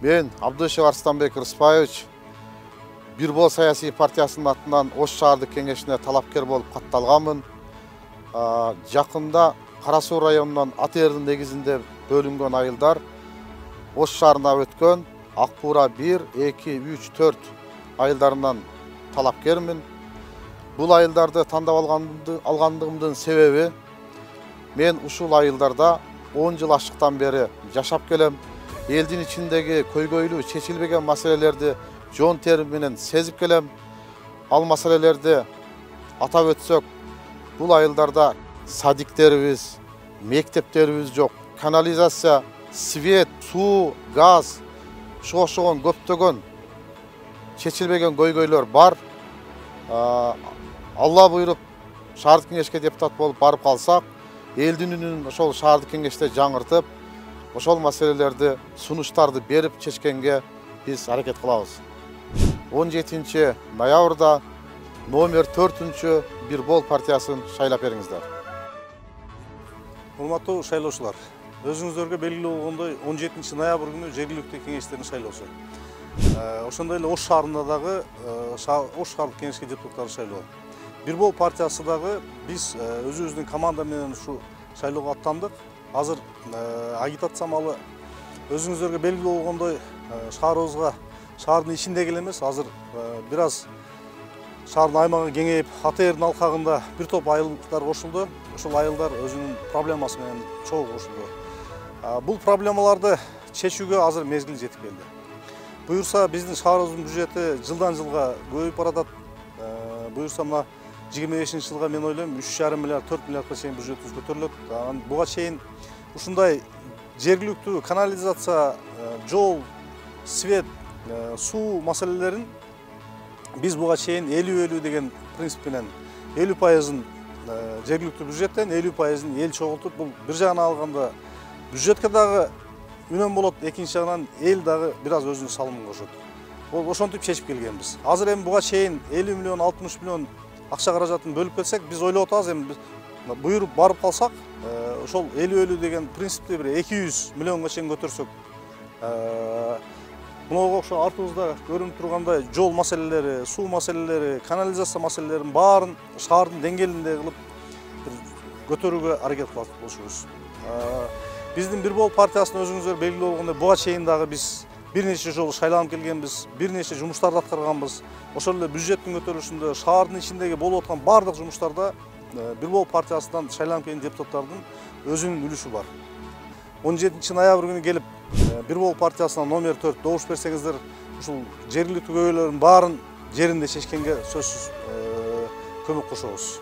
Мен Абдышев Арыстанбек Рыспаевич Бир Бол саясий партиясынын атынан Ош шаардык кеңешине талапкер болуп катталганмын. Жакында Кара Суу районунан АТРдин негизинде бөлүнгөн айылдар Ош шаарына өткөн Ак Буура 1, 2, 3, 4 айылдарынан талапкермин. Бул айылдарды тандап алгандыгымдын себеби мен ушул айылдарда 10 жыл ашыктан бери жашап келем. Элдин ичиндеги көйгөйлүү чечилбеген маселелерди жон терим менен сезип келем. Ал маселелерди атап өтсөк, бул айылдарда садиктерибиз, мектептерибиз жок, канализация, свет, суу, газ, ушуга окшогон көптөгөн чечилбеген көйгөйлөр бар. Алла буйруп шаардык кеңешке депутат болуп барып калсак, элдин үнүн ошол шаардык кеңеште жаңыртып, ошол маселелерди, сунуштарды берип чечкенге биз аракет кылабыз. 17 ноябрда номер 4 Бир Бол партиясын шайлап бериңиздер. Урматтуу шайлоочулар, өзүңүздөргө белгилүү болгондой 17 ноябрь күнү жергиликтүү кеңештердин шайлоосу. Ошондой эле Ош шаарында дагы Ош шаардык кеңешке депутаттарды шайлоо. Бир Бол партиясы дагы биз өзүбүздүн команда менен ушу шайлоого аттандык. Азыр агитациямалы өзүңүздөргө белгилүү болгондой шаарыбызга шаардын ичиндеги эле эмес, азыр бир аз шаардын аймагы кеңейип, АТРдин алкагында бир топ айылдар кошулду. Ошол айылдар өзүнүн проблемасы менен чогуу кошулду. Бул проблемаларды чечүүгө азыр мезгил жетип келди. Буюрса биздин шаарыбыздын бюджети жылдан жылга көбөйүп баратат. Буюрса мына 25-жылга мен ойлойм 3,5 миллиард 4 миллиардга чейин бюджетибиз көтөрүлөт. Буга чейин ушундай жергиликтүү канализация, жол, свет, суу маселелерин биз буга чейин 50-50 деген принцип менен 50%-ын жергиликтүү бюджеттен, 50%-ын эл чогултуп, бул бир жагынан алганда бюджетке дагы үнөм болот, экинчи жагынан эл дагы бир аз өзүнүн салымын кошот. Ошентип чечип келгенбиз. Азыр эми буга чейин 50 миллион, 60 миллион акча каражатын бөлүп келсек, биз ойлоп атабыз, эми буйруп барып калсак, ошол 50-50 деген принципти бир 200 миллионго чейин көтөрсөк, мынага окшогон артыбызда көрүнүп тургандай жол маселелери, суу маселелери, канализация маселелерин баарын шаардын деңгээлинде кылып көтөрүүгө аракет кылат болушубуз. Биздин Бир Бол партиясынын өзүңүздөр белгилүү болгондой буга чейин дагы биз бир нече жолу шайланып келгенбиз, бир нече жумуштарды аткарганбыз. Ошол эле бюджеттин көтөрүлүшүндө, шаардын ичиндеги болуп аткан бардык жумуштарда Бир Бол партиясынан шайланып келген депутаттардын өзүнүн үлүшү бар. 17 ноябрь күнү келип Бир Бол партиясына номер 4 добуш берсеңиздер, ушул жергиликтүү көйгөйлөрдүн баарын жеринде чечкенге сөзсүз көмөк кошобуз.